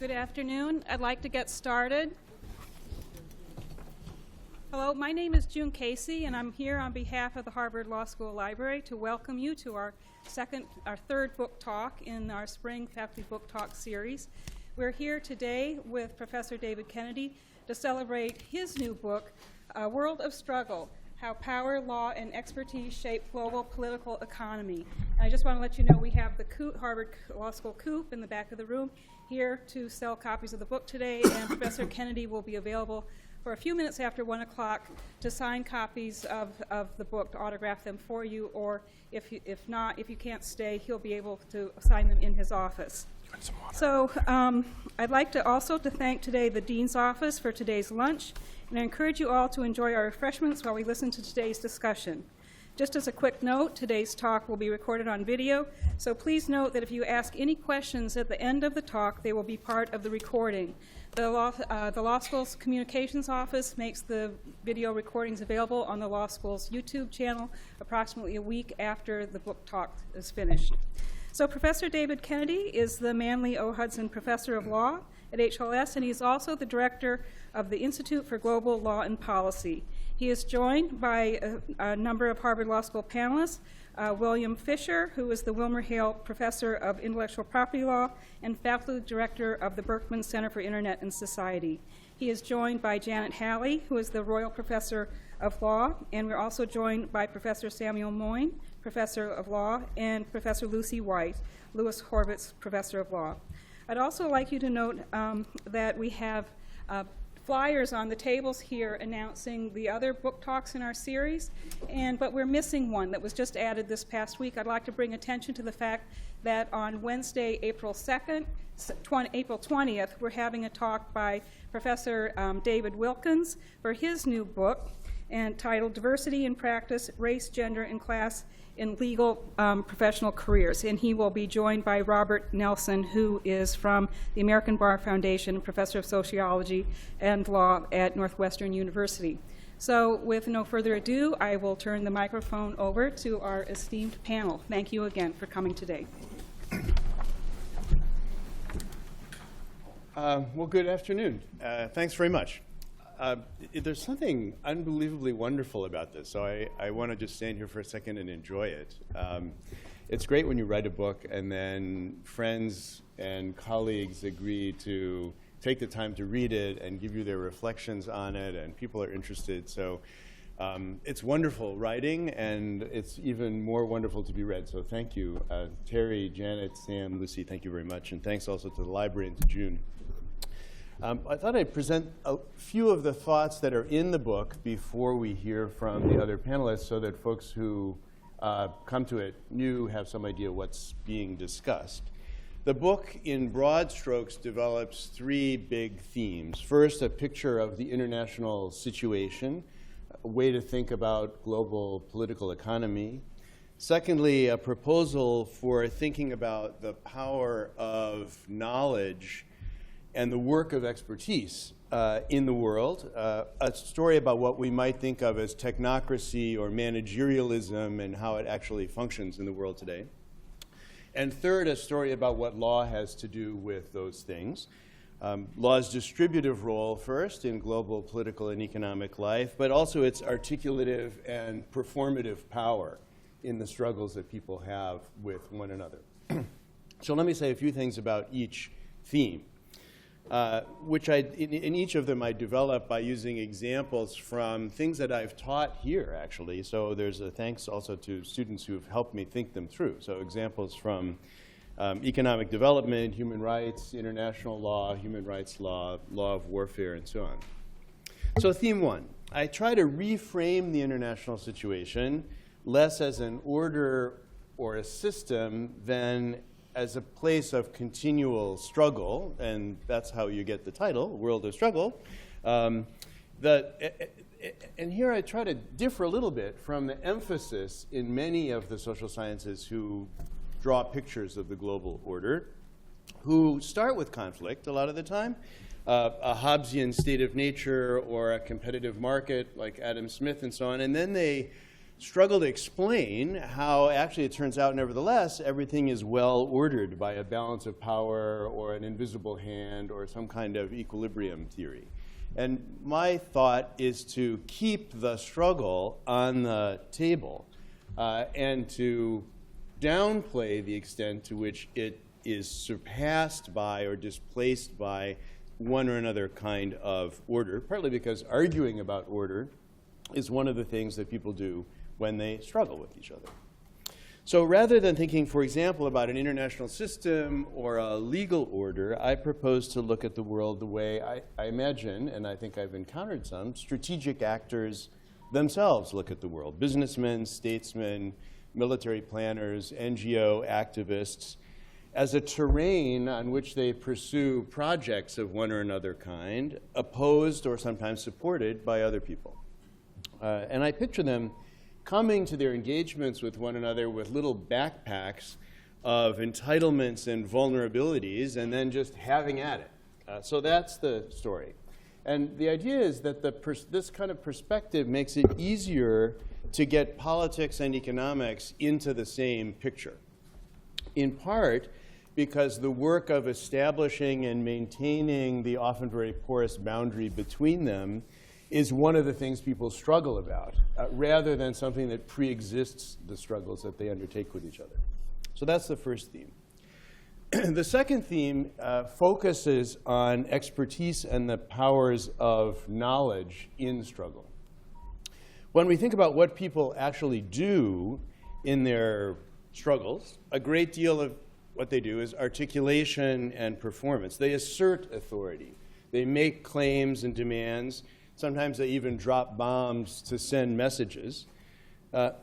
Good afternoon. I'd like to get started. Hello, my name is June Casey, and I'm here on behalf of the Harvard Law School Library to welcome you to our third book talk in our spring faculty book talk series. We're here today with Professor David Kennedy to celebrate his new book, A World of Struggle: How Power, Law, and Expertise Shape Global Political Economy. And I just want to let you know we have the Harvard Law School Coop in the back of the room here to sell copies of the book today, and Professor Kennedy will be available for a few minutes after 1 o'clock to sign copies of the book, to autograph them for you, or if you can't stay, he'll be able to sign them in his office. So I'd like to also thank today the Dean's Office for today's lunch, and I encourage you all to enjoy our refreshments while we listen to today's discussion. Just as a quick note, today's talk will be recorded on video, so please note that if you ask any questions at the end of the talk, they will be part of the recording. The Law School's Communications Office makes the video recordings available on the Law School's YouTube channel approximately a week after the book talk is finished. So Professor David Kennedy is the Manley O. Hudson Professor of Law at HLS, and he's also the director of the Institute for Global Law and Policy. He is joined by a number of Harvard Law School panelists, William Fisher, who is the WilmerHale Professor of Intellectual Property Law and Faculty Director of the Berkman Center for Internet and Society. He is joined by Janet Halley, who is the Royall Professor of Law, and we're also joined by Professor Samuel Moyn, Professor of Law, and Professor Lucie White, Lewis Horvitz Professor of Law. I'd also like you to note that we have flyers on the tables here announcing the other book talks in our series, but we're missing one that was just added this past week. I'd like to bring attention to the fact that on Wednesday, April 20th, we're having a talk by Professor David Wilkins for his new book entitled Diversity in Practice, Race, Gender, and Class in Legal Professional Careers. And he will be joined by Robert Nelson, who is from the American Bar Foundation, Professor of Sociology and Law at Northwestern University. So with no further ado, I will turn the microphone over to our esteemed panel. Thank you again for coming today. Well, good afternoon. Thanks very much. There's something unbelievably wonderful about this, so I want to just stand here for a second and enjoy it. It's great when you write a book and then friends and colleagues agree to take the time to read it and give you their reflections on it, and people are interested. So it's wonderful writing, and it's even more wonderful to be read. So thank you, Terry, Janet, Sam, Lucie, thank you very much, and thanks also to the library and to June. I thought I'd present a few of the thoughts that are in the book before we hear from the other panelists, so that folks who come to it new have some idea what's being discussed. The book, in broad strokes, develops three big themes. First, a picture of the international situation, a way to think about global political economy. Secondly, a proposal for thinking about the power of knowledge and the work of expertise in the world, a story about what we might think of as technocracy or managerialism and how it actually functions in the world today. And third, a story about what law has to do with those things. Law's distributive role first in global political and economic life, but also its articulative and performative power in the struggles that people have with one another. So let me say a few things about each theme. Which in each of them I develop by using examples from things that I've taught here, actually. So there's a thanks also to students who have helped me think them through. So examples from economic development, human rights, international law, human rights law, law of warfare, and so on. So theme one, I try to reframe the international situation less as an order or a system than as a place of continual struggle, and that's how you get the title, World of Struggle. And here I try to differ a little bit from the emphasis in many of the social sciences who draw pictures of the global order, who start with conflict a lot of the time, a Hobbesian state of nature or a competitive market like Adam Smith and so on, and then they struggle to explain how actually it turns out, nevertheless, everything is well ordered by a balance of power or an invisible hand or some kind of equilibrium theory. And my thought is to keep the struggle on the table and to downplay the extent to which it is surpassed by or displaced by one or another kind of order, partly because arguing about order is one of the things that people do when they struggle with each other. So rather than thinking, for example, about an international system or a legal order, I propose to look at the world the way I imagine, and I think I've encountered some, strategic actors themselves look at the world. Businessmen, statesmen, military planners, NGO activists, as a terrain on which they pursue projects of one or another kind, opposed or sometimes supported by other people. And I picture them coming to their engagements with one another with little backpacks of entitlements and vulnerabilities and then just having at it. So that's the story. And the idea is that this kind of perspective makes it easier to get politics and economics into the same picture, in part because the work of establishing and maintaining the often very porous boundary between them is one of the things people struggle about, rather than something that pre-exists the struggles that they undertake with each other. So that's the first theme. The second theme focuses on expertise and the powers of knowledge in struggle. When we think about what people actually do in their struggles, a great deal of what they do is articulation and performance. They assert authority. They make claims and demands. Sometimes they even drop bombs to send messages.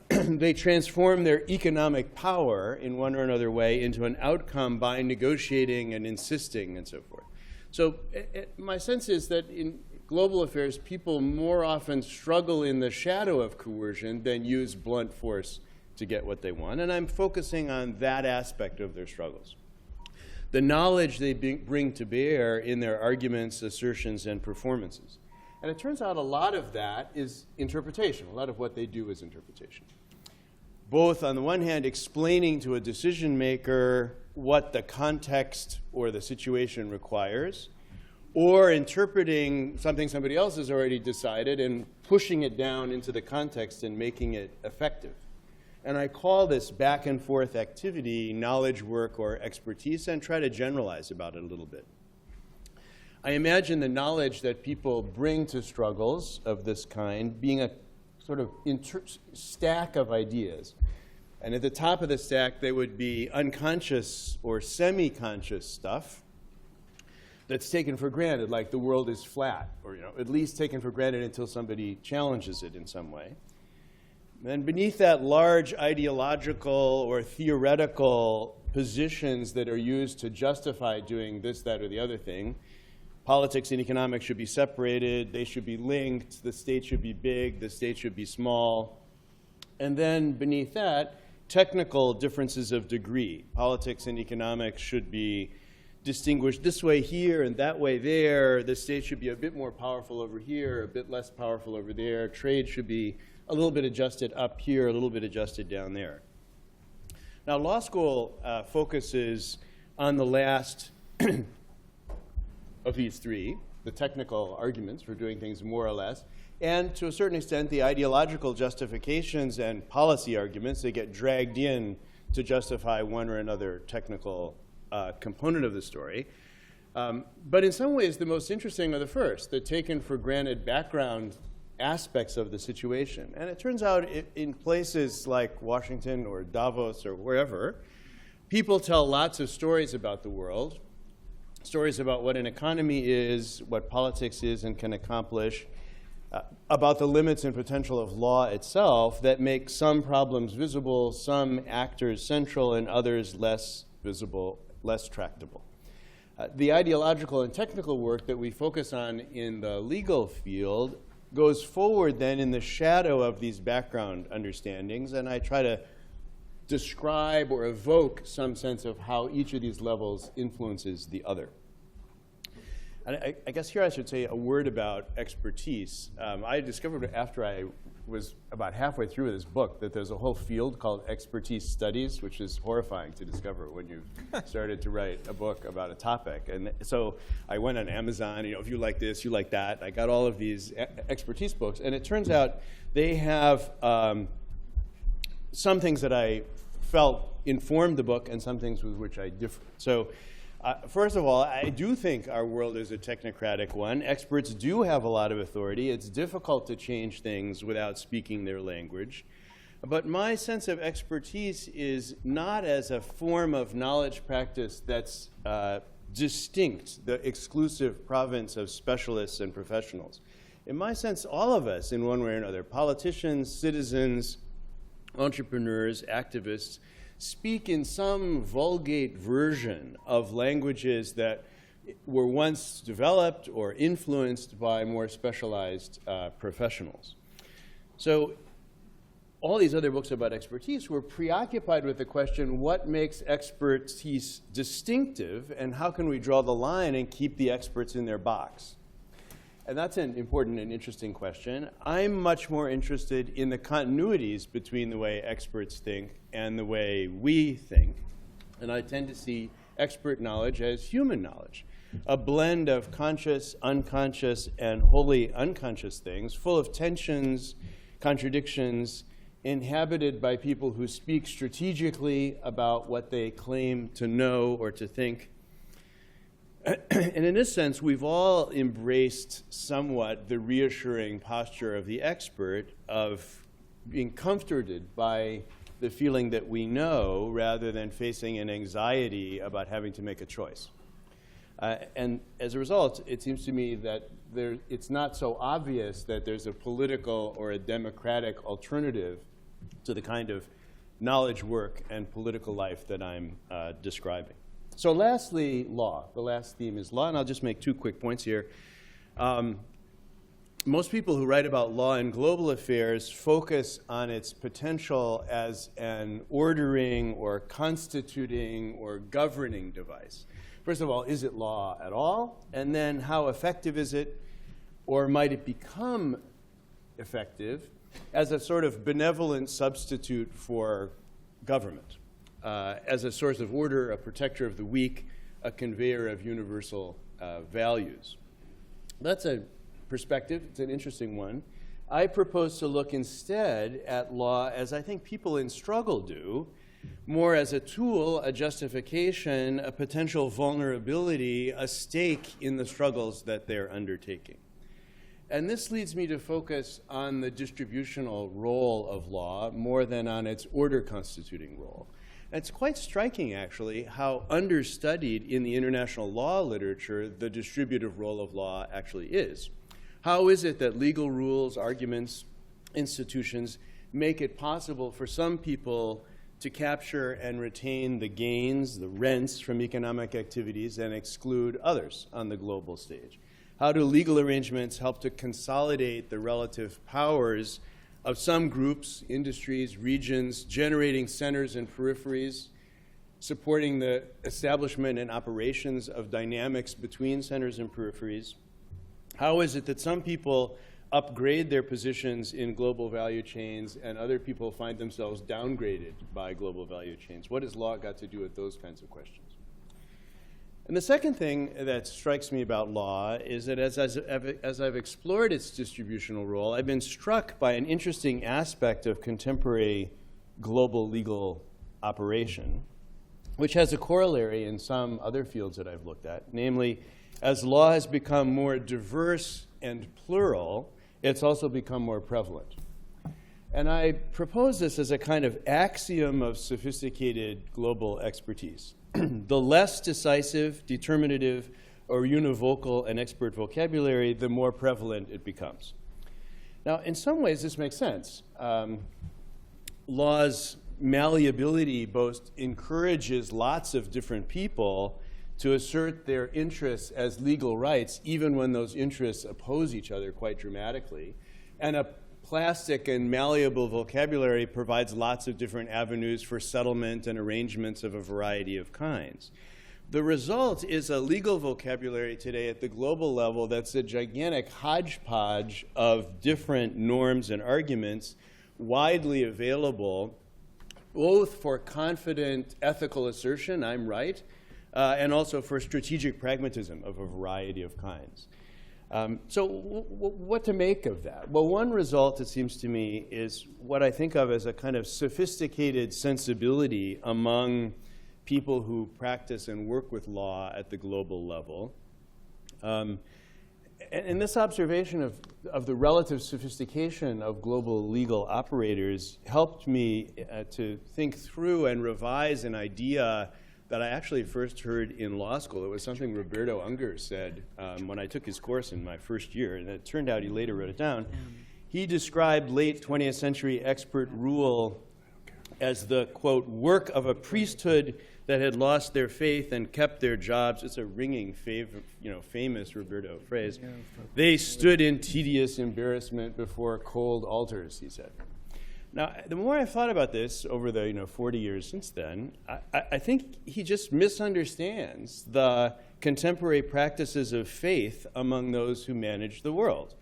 They transform their economic power in one or another way into an outcome by negotiating and insisting and so forth. So my sense is that in global affairs, people more often struggle in the shadow of coercion than use blunt force to get what they want. And I'm focusing on that aspect of their struggles. The knowledge they bring to bear in their arguments, assertions, and performances. And it turns out a lot of that is interpretation. A lot of what they do is interpretation. Both, on the one hand, explaining to a decision maker what the context or the situation requires, or interpreting something somebody else has already decided and pushing it down into the context and making it effective. And I call this back and forth activity knowledge work or expertise, and try to generalize about it a little bit. I imagine the knowledge that people bring to struggles of this kind being a sort of stack of ideas. And at the top of the stack, there would be unconscious or semi-conscious stuff that's taken for granted, like the world is flat, or at least taken for granted until somebody challenges it in some way. And beneath that, large ideological or theoretical positions that are used to justify doing this, that, or the other thing. Politics and economics should be separated. They should be linked. The state should be big. The state should be small. And then beneath that, technical differences of degree. Politics and economics should be distinguished this way here and that way there. The state should be a bit more powerful over here, a bit less powerful over there. Trade should be a little bit adjusted up here, a little bit adjusted down there. Now, law school focuses on the last of these three, the technical arguments for doing things more or less, and to a certain extent, the ideological justifications and policy arguments that get dragged in to justify one or another technical component of the story. But in some ways, the most interesting are the first, the taken for granted background aspects of the situation. And it turns out in places like Washington or Davos or wherever, people tell lots of stories about the world, stories about what an economy is, what politics is and can accomplish, about the limits and potential of law itself that make some problems visible, some actors central, and others less visible, less tractable. The ideological and technical work that we focus on in the legal field goes forward then in the shadow of these background understandings, and I try to describe or evoke some sense of how each of these levels influences the other. And I guess here I should say a word about expertise. I discovered after I was about halfway through this book that there's a whole field called expertise studies, which is horrifying to discover when you've started to write a book about a topic. And so I went on Amazon, if you like this, you like that. I got all of these expertise books, and it turns out they have some things that I felt informed the book and some things with which I differ. So first of all, I do think our world is a technocratic one. Experts do have a lot of authority. It's difficult to change things without speaking their language. But my sense of expertise is not as a form of knowledge practice that's distinct, the exclusive province of specialists and professionals. In my sense, all of us, in one way or another, politicians, citizens, entrepreneurs, activists, speak in some vulgate version of languages that were once developed or influenced by more specialized professionals. So all these other books about expertise were preoccupied with the question, what makes expertise distinctive, and how can we draw the line and keep the experts in their box? And that's an important and interesting question. I'm much more interested in the continuities between the way experts think and the way we think. And I tend to see expert knowledge as human knowledge, a blend of conscious, unconscious, and wholly unconscious things, full of tensions, contradictions, inhabited by people who speak strategically about what they claim to know or to think. And in this sense, we've all embraced somewhat the reassuring posture of the expert of being comforted by the feeling that we know rather than facing an anxiety about having to make a choice. And as a result, it seems to me that it's not so obvious that there's a political or a democratic alternative to the kind of knowledge work and political life that I'm describing. So lastly, law. The last theme is law, and I'll just make two quick points here. Most people who write about law and global affairs focus on its potential as an ordering or constituting or governing device. First of all, is it law at all? And then how effective is it, or might it become effective as a sort of benevolent substitute for government? As a source of order, a protector of the weak, a conveyor of universal values. That's a perspective. It's an interesting one. I propose to look instead at law as I think people in struggle do, more as a tool, a justification, a potential vulnerability, a stake in the struggles that they're undertaking. And this leads me to focus on the distributional role of law more than on its order-constituting role. It's quite striking, actually, how understudied in the international law literature the distributive role of law actually is. How is it that legal rules, arguments, institutions make it possible for some people to capture and retain the gains, the rents from economic activities, and exclude others on the global stage? How do legal arrangements help to consolidate the relative powers of some groups, industries, regions, generating centers and peripheries, supporting the establishment and operations of dynamics between centers and peripheries? How is it that some people upgrade their positions in global value chains and other people find themselves downgraded by global value chains? What has law got to do with those kinds of questions? And the second thing that strikes me about law is that as I've explored its distributional role, I've been struck by an interesting aspect of contemporary global legal operation, which has a corollary in some other fields that I've looked at. Namely, as law has become more diverse and plural, it's also become more prevalent. And I propose this as a kind of axiom of sophisticated global expertise. The less decisive, determinative, or univocal an expert vocabulary, the more prevalent it becomes. Now, in some ways, this makes sense. Law's malleability both encourages lots of different people to assert their interests as legal rights, even when those interests oppose each other quite dramatically. And a plastic and malleable vocabulary provides lots of different avenues for settlement and arrangements of a variety of kinds. The result is a legal vocabulary today at the global level that's a gigantic hodgepodge of different norms and arguments widely available, both for confident ethical assertion, I'm right, and also for strategic pragmatism of a variety of kinds. So what to make of that? Well, one result, it seems to me, is what I think of as a kind of sophisticated sensibility among people who practice and work with law at the global level. And this observation of the relative sophistication of global legal operators helped me to think through and revise an idea that I actually first heard in law school. It was something Roberto Unger said when I took his course in my first year, and it turned out he later wrote it down. He described late 20th century expert rule as the, quote, work of a priesthood that had lost their faith and kept their jobs. It's a ringing, famous Roberto phrase. They stood in tedious embarrassment before cold altars, he said. Now, the more I've thought about this over the 40 years since then, I think he just misunderstands the contemporary practices of faith among those who manage the world.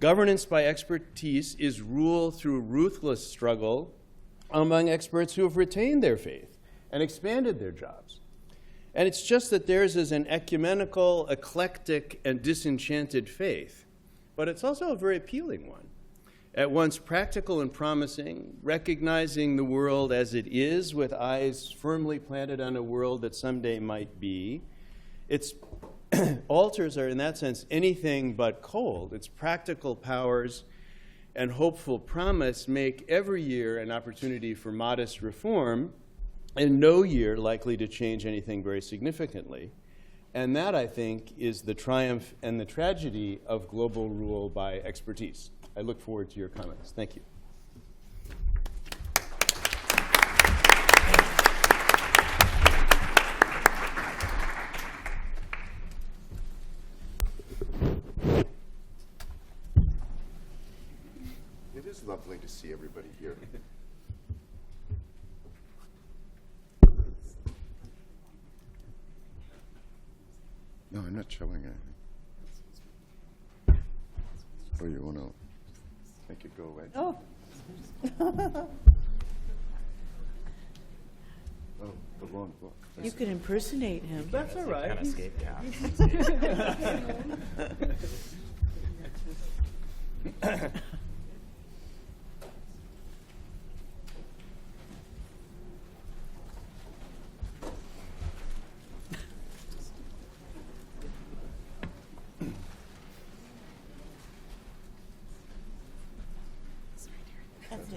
Governance by expertise is rule through ruthless struggle among experts who have retained their faith and expanded their jobs. And it's just that theirs is an ecumenical, eclectic, and disenchanted faith. But it's also a very appealing one. At once practical and promising, recognizing the world as it is with eyes firmly planted on a world that someday might be. Its altars are, in that sense, anything but cold. Its practical powers and hopeful promise make every year an opportunity for modest reform, and no year likely to change anything very significantly. And that, I think, is the triumph and the tragedy of global rule by expertise. I look forward to your comments. Thank you. It is lovely to see everybody here. No, I'm not showing anything. Oh, you want to make it go away? Oh. Oh, the wrong book. You could impersonate him. That's all right. That's it.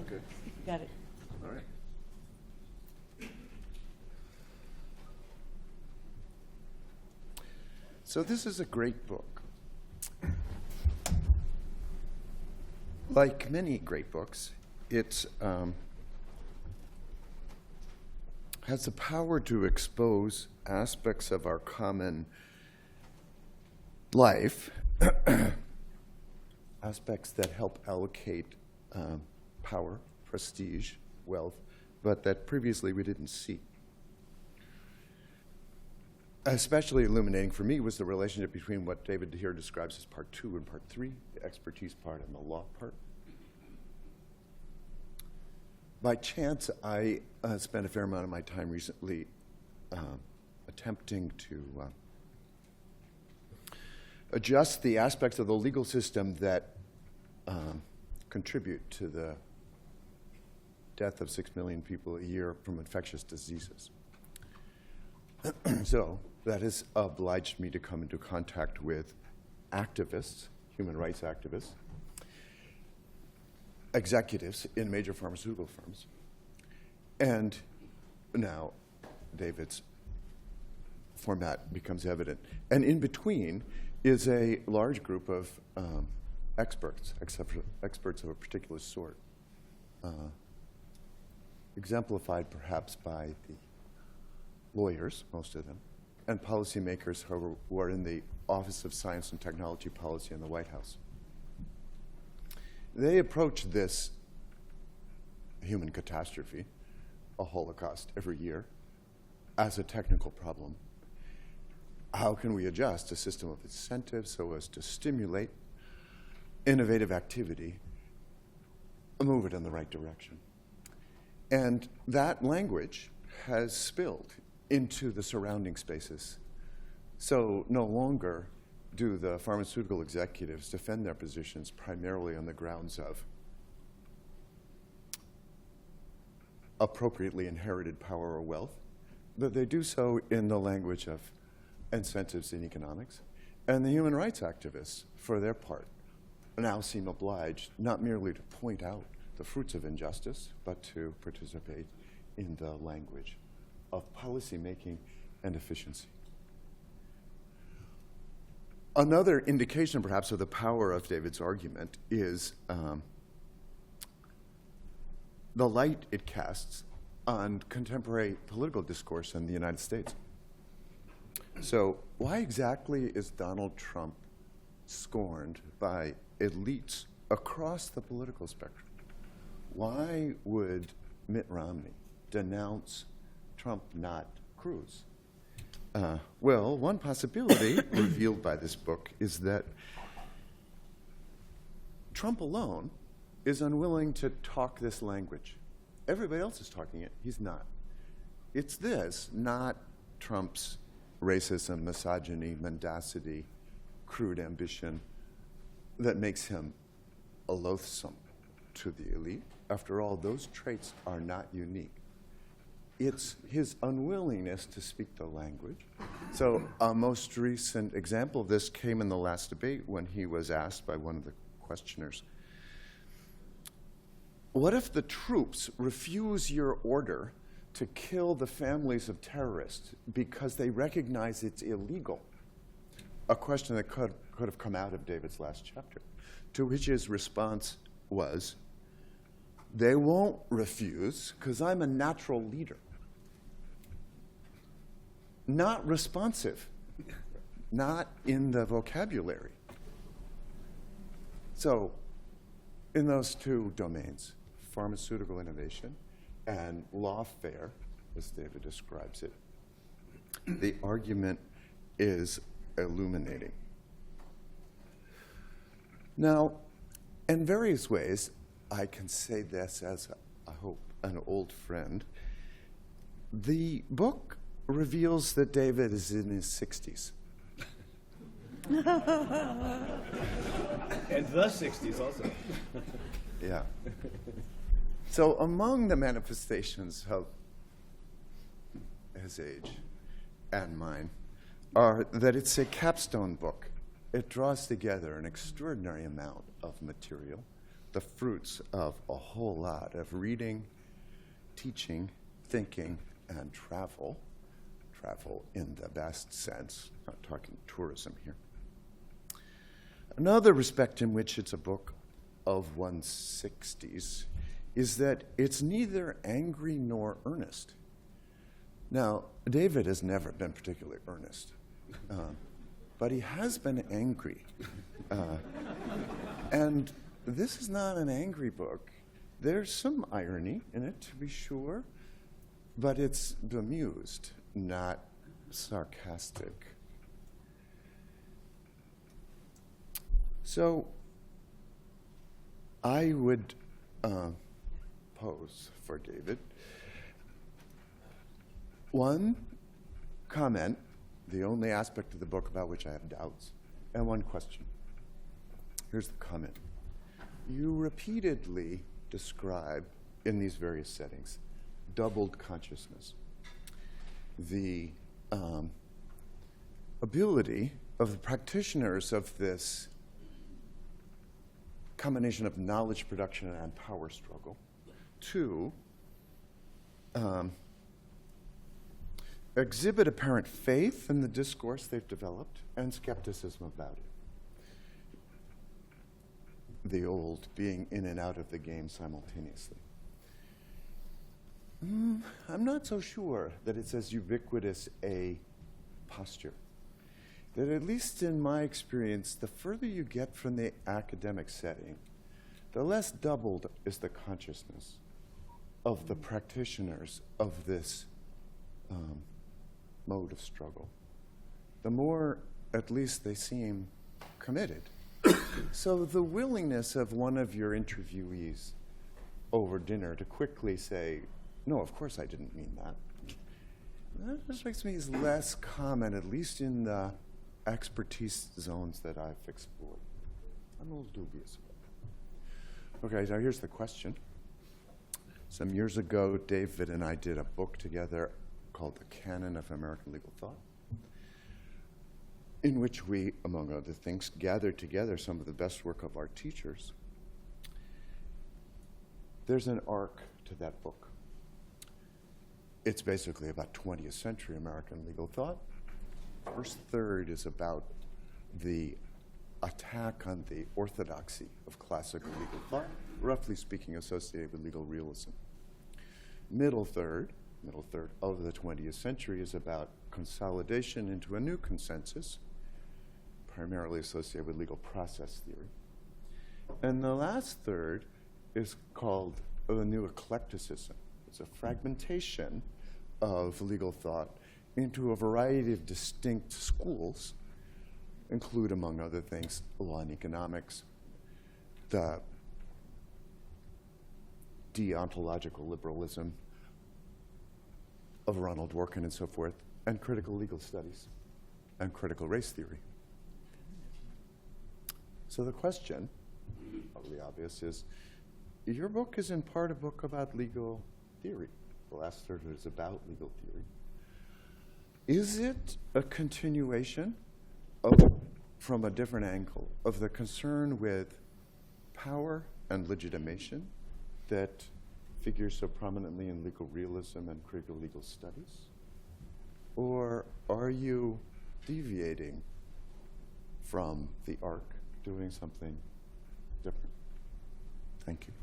Good. Got it. All right. So this is a great book. Like many great books, it has the power to expose aspects of our common life, aspects that help allocate power, prestige, wealth, but that previously we didn't see. Especially illuminating for me was the relationship between what David here describes as part 2 and part 3, the expertise part and the law part. By chance, I spent a fair amount of my time recently attempting to adjust the aspects of the legal system that contribute to the death of 6 million people a year from infectious diseases. So that has obliged me to come into contact with activists, human rights activists, executives in major pharmaceutical firms, and now David's format becomes evident. And in between is a large group of experts of a particular sort, exemplified perhaps by the lawyers, most of them, and policymakers who are in the Office of Science and Technology Policy in the White House. They approach this human catastrophe, a Holocaust every year, as a technical problem. how can we adjust a system of incentives so as to stimulate innovative activity, move it in the right direction? And that language has spilled into the surrounding spaces. So no longer do the pharmaceutical executives defend their positions primarily on the grounds of appropriately inherited power or wealth, but they do so in the language of incentives in economics. And the human rights activists, for their part, now seem obliged not merely to point out the fruits of injustice, but to participate in the language of policymaking and efficiency. Another indication, perhaps, of the power of David's argument is the light it casts on contemporary political discourse in the United States. So why exactly is Donald Trump scorned by elites across the political spectrum? Why would Mitt Romney denounce Trump, not Cruz? Well, one possibility revealed by this book is that Trump alone is unwilling to talk this language. Everybody else is talking it. He's not. It's this, not Trump's racism, misogyny, mendacity, crude ambition, that makes him a loathsome to the elite. After all, those traits are not unique. It's his unwillingness to speak the language. So a most recent example of this came in the last debate when he was asked by one of the questioners, what if the troops refuse your order to kill the families of terrorists because they recognize it's illegal? A question that could have come out of David's last chapter, to which his response was, they won't refuse because I'm a natural leader. Not responsive, not in the vocabulary. So in those two domains, pharmaceutical innovation and lawfare, as David describes it, the argument is illuminating. Now, in various ways, I can say this as, I hope, an old friend. The book reveals that David is in his 60s. And the 60s also. Yeah. So among the manifestations of his age and mine are that it's a capstone book. It draws together an extraordinary amount of material, the fruits of a whole lot of reading, teaching, thinking, and travel. Travel in the best sense, not talking tourism here. Another respect in which it's a book of one's 60s is that it's neither angry nor earnest. Now, David has never been particularly earnest, but he has been angry. And this is not an angry book. There's some irony in it, to be sure, but it's bemused, not sarcastic. So I would pose for David one comment, the only aspect of the book about which I have doubts, and one question. Here's the comment. You repeatedly describe in these various settings doubled consciousness, the ability of the practitioners of this combination of knowledge production and power struggle to exhibit apparent faith in the discourse they've developed and skepticism about it. The old being in and out of the game simultaneously. I'm not so sure that it's as ubiquitous a posture. That at least in my experience, the further you get from the academic setting, the less doubled is the consciousness of the practitioners of this mode of struggle. the more at least they seem committed. So the willingness of one of your interviewees over dinner to quickly say, no, of course I didn't mean that, that strikes me as less common, at least in the expertise zones that I've explored. I'm a little dubious about it. Okay, now here's the question. Some years ago, David and I did a book together called The Canon of American Legal Thought, in which we, among other things, gathered together some of the best work of our teachers. There's an arc to that book. It's basically about 20th century American legal thought. First third is about the attack on the orthodoxy of classical legal thought, roughly speaking associated with legal realism. Middle third of the 20th century is about consolidation into a new consensus, primarily associated with legal process theory. And the last third is called the new eclecticism. It's a fragmentation of legal thought into a variety of distinct schools, include, among other things, law and economics, the deontological liberalism of Ronald Dworkin and so forth, and critical legal studies and critical race theory. So the question, probably obvious, is your book is in part a book about legal theory. The last third is about legal theory. Is it a continuation of, from a different angle, of the concern with power and legitimation that figures so prominently in legal realism and critical legal studies? Or are you deviating from the arc, doing something different? Thank you.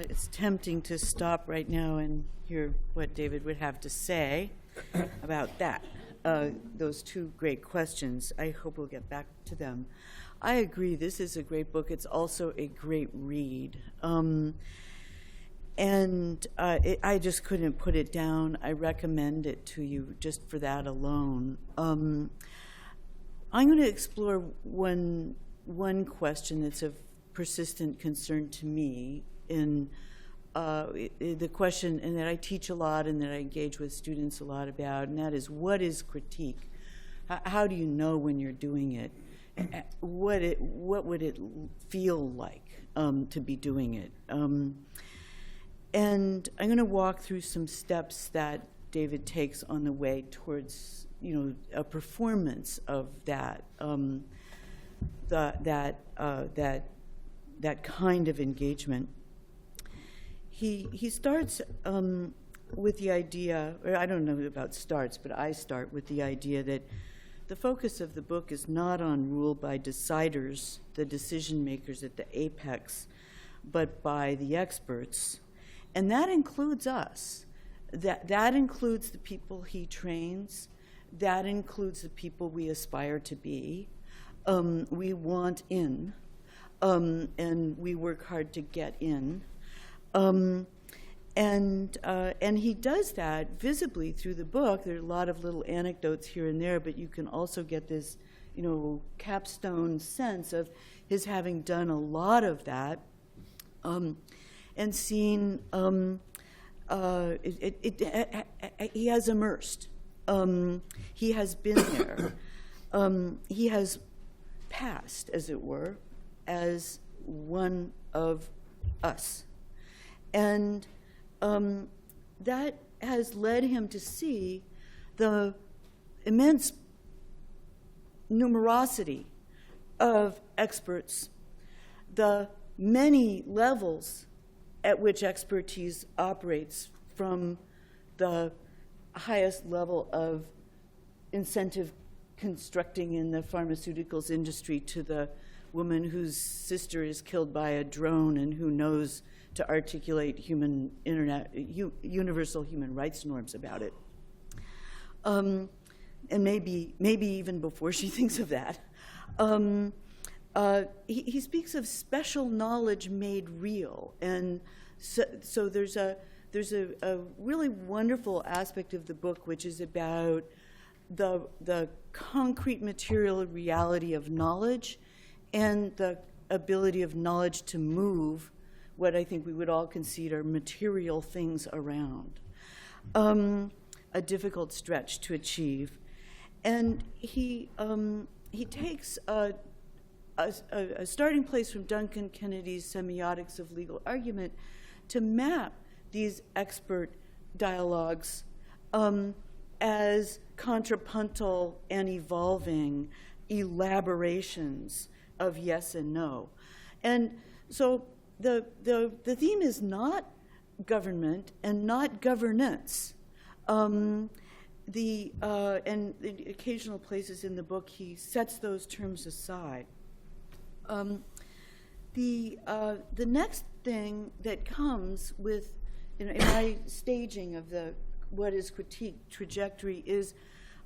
It's tempting to stop right now and hear what David would have to say about that. Those two great questions. I hope we'll get back to them. I agree, this is a great book. It's also a great read. I just couldn't put it down. I recommend it to you just for that alone. I'm going to explore one question that's of persistent concern to me in the question, and that I teach a lot and that I engage with students a lot about, and that is, what is critique? How do you know when you're doing it? What would it feel like to be doing it? And I'm going to walk through some steps that David takes on the way towards, a performance of that, that kind of engagement. He starts with the idea, or I don't know about starts, but I start with the idea that the focus of the book is not on rule by deciders, the decision makers at the apex, but by the experts. And that includes us. That includes the people he trains. That includes the people we aspire to be. We want in, and we work hard to get in. And he does that visibly through the book. There are a lot of little anecdotes here and there, but you can also get this, capstone sense of his having done a lot of that, and seen he has immersed. He has been there. He has passed, as it were, as one of us. And that has led him to see the immense numerosity of experts, the many levels at which expertise operates, from the highest level of incentive constructing in the pharmaceuticals industry to the woman whose sister is killed by a drone and who knows to articulate universal human rights norms about it. and maybe even before she thinks of that. He speaks of special knowledge made real, and so there's a really wonderful aspect of the book which is about the concrete material reality of knowledge and the ability of knowledge to move what I think we would all concede are material things around. A difficult stretch to achieve. And he takes a starting place from Duncan Kennedy's Semiotics of Legal Argument to map these expert dialogues as contrapuntal and evolving elaborations of yes and no. And so the theme is not government and not governance. And in occasional places in the book, he sets those terms aside. The next thing that comes with, in my staging of the what is critique trajectory is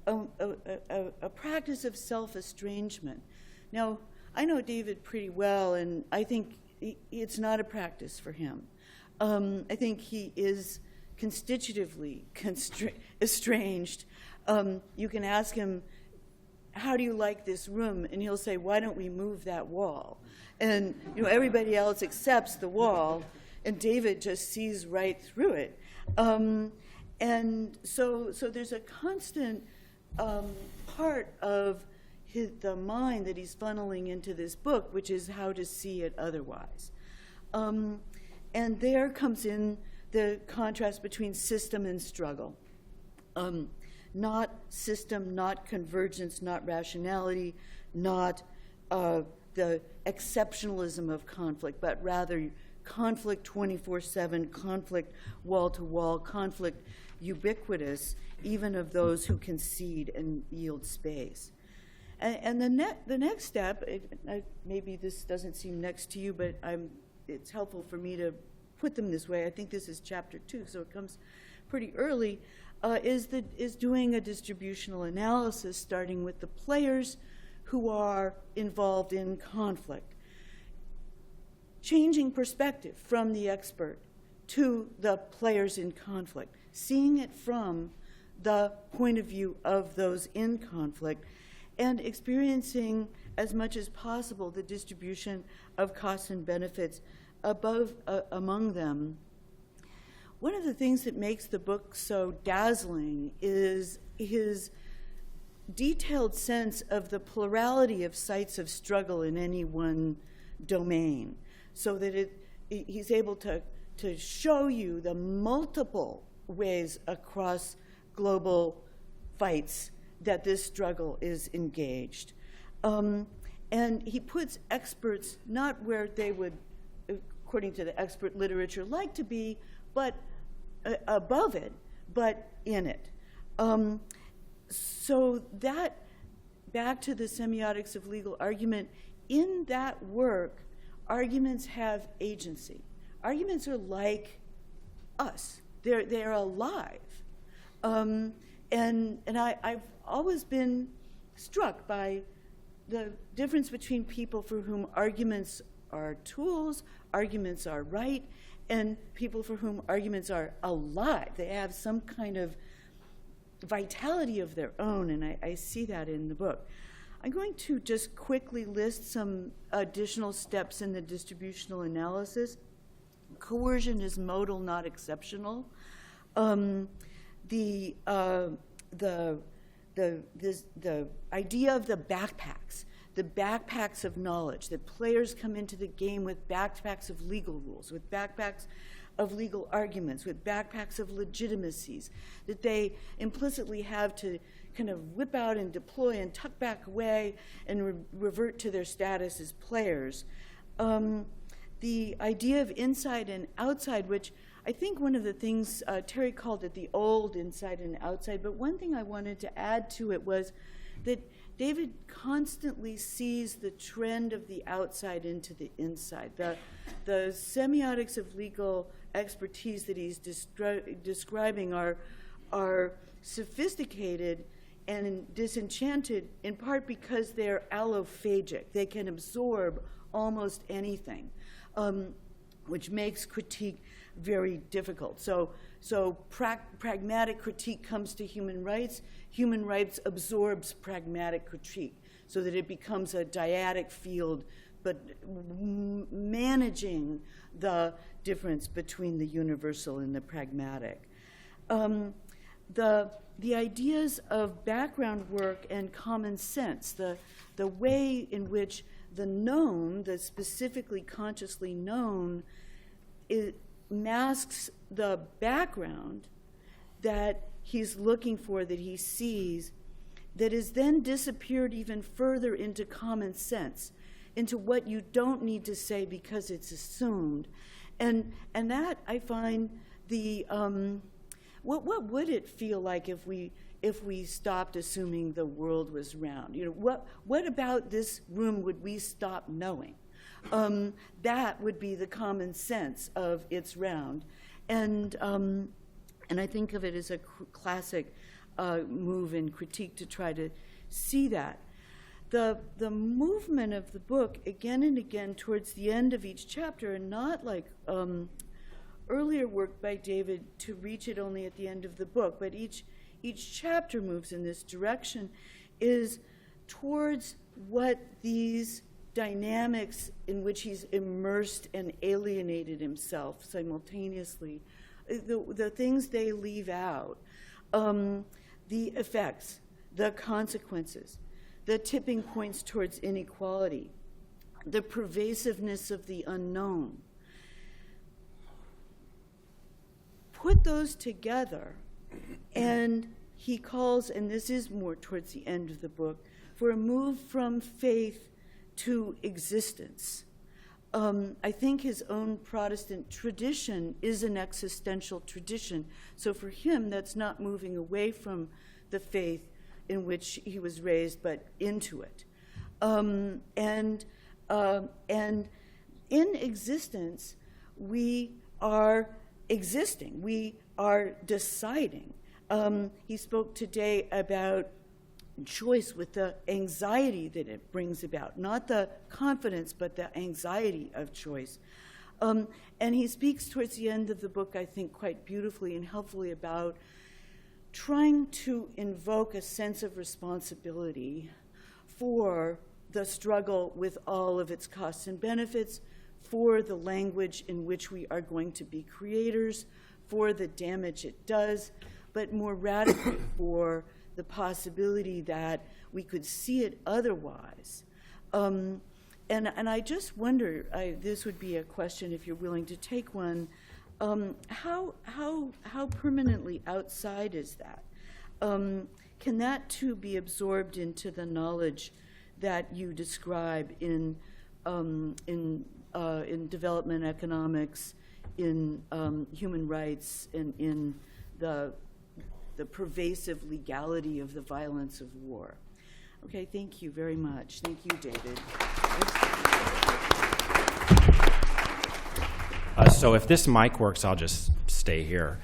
a practice of self-estrangement. Now, I know David pretty well, and I think it's not a practice for him. I think he is constitutively estranged. You can ask him, how do you like this room? And he'll say, why don't we move that wall? And everybody else accepts the wall, and David just sees right through it. And so there's a constant part of the mind that he's funneling into this book, which is how to see it otherwise. And there comes in the contrast between system and struggle. Not system, not convergence, not rationality, not the exceptionalism of conflict, but rather conflict 24/7, conflict wall-to-wall, conflict ubiquitous, even of those who concede and yield space. And the next step, maybe this doesn't seem next to you, but it's helpful for me to put them this way. I think this is chapter 2, so it comes pretty early, is doing a distributional analysis, starting with the players who are involved in conflict. Changing perspective from the expert to the players in conflict, seeing it from the point of view of those in conflict, and experiencing as much as possible the distribution of costs and benefits among them. One of the things that makes the book so dazzling is his detailed sense of the plurality of sites of struggle in any one domain, so that he's able to show you the multiple ways across global fights that this struggle is engaged. And he puts experts not where they would, according to the expert literature, like to be, but above it, but in it. So that, back to the semiotics of legal argument, in that work, arguments have agency. Arguments are like us. They're alive. And I've always been struck by the difference between people for whom arguments are tools, arguments are right, and people for whom arguments are alive. They have some kind of vitality of their own, and I see that in the book. I'm going to just quickly list some additional steps in the distributional analysis. Coercion is modal, not exceptional. The idea of the backpacks of knowledge, that players come into the game with backpacks of legal rules, with backpacks of legal arguments, with backpacks of legitimacies, that they implicitly have to kind of whip out and deploy and tuck back away and revert to their status as players. The idea of inside and outside, which I think one of the things, Terry called it the old inside and outside, but one thing I wanted to add to it was that David constantly sees the trend of the outside into the inside. The semiotics of legal expertise that he's describing are sophisticated and disenchanted in part because they're allophagic. They can absorb almost anything, which makes critique very difficult. So pragmatic critique comes to human rights absorbs pragmatic critique, so that it becomes a dyadic field, but managing the difference between the universal and the pragmatic. The ideas of background work and common sense, the way in which the known, the specifically consciously known, it masks the background that he's looking for, that he sees, that is then disappeared even further into common sense, into what you don't need to say because it's assumed. And that, I find, the what would it feel like if we stopped assuming the world was round? You know, what about this room would we stop knowing? That would be the common sense of it's round, and I think of it as a classic move in critique to try to see that. The movement of the book again and again towards the end of each chapter, and not like earlier work by David to reach it only at the end of the book, but each chapter moves in this direction, is towards what these dynamics in which he's immersed and alienated himself simultaneously, the things they leave out, the effects, the consequences, the tipping points towards inequality, the pervasiveness of the unknown. Put those together, and he calls, and this is more towards the end of the book, for a move from faith to existence. I think his own Protestant tradition is an existential tradition. So for him, that's not moving away from the faith in which he was raised, but into it. And in existence, we are existing. We are deciding. He spoke today about choice with the anxiety that it brings about, not the confidence, but the anxiety of choice. And he speaks towards the end of the book, I think, quite beautifully and helpfully about trying to invoke a sense of responsibility for the struggle with all of its costs and benefits, for the language in which we are going to be creators, for the damage it does, but more radically for the possibility that we could see it otherwise. And I just wonder, this would be a question if you're willing to take one, how permanently outside is that? Can that too be absorbed into the knowledge that you describe in development economics, in human rights, and in the pervasive legality of the violence of war? Okay, thank you very much. Thank you, David. So if this mic works, I'll just stay here.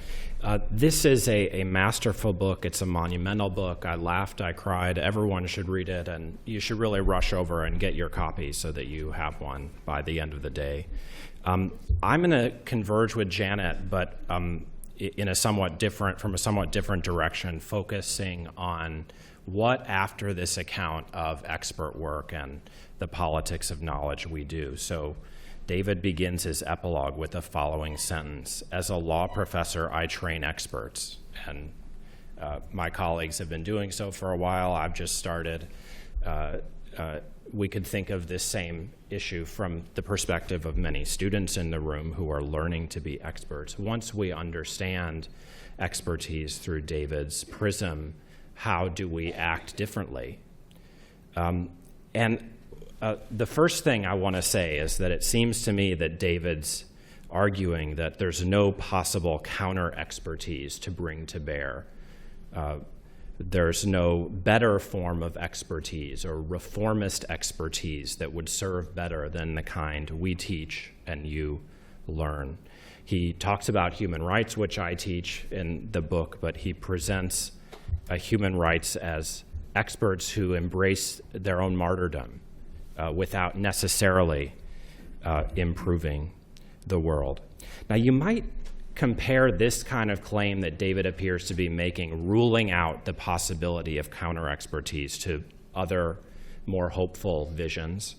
This is a masterful book. It's a monumental book. I laughed, I cried. Everyone should read it, and you should really rush over and get your copy so that you have one by the end of the day. I'm going to converge with Janet, but in a somewhat different direction, focusing on what after this account of expert work and the politics of knowledge we do. So David begins his epilogue with the following sentence: "As a law professor, I train experts." And my colleagues have been doing so for a while. I've just started. We could think of this same issue from the perspective of many students in the room who are learning to be experts. Once we understand expertise through David's prism, how do we act differently? The first thing I want to say is that it seems to me that David's arguing that there's no possible counter-expertise to bring to bear. There's no better form of expertise or reformist expertise that would serve better than the kind we teach and you learn. He talks about human rights, which I teach in the book, but he presents human rights as experts who embrace their own martyrdom without necessarily improving the world. Now, you might compare this kind of claim that David appears to be making, ruling out the possibility of counter-expertise, to other more hopeful visions.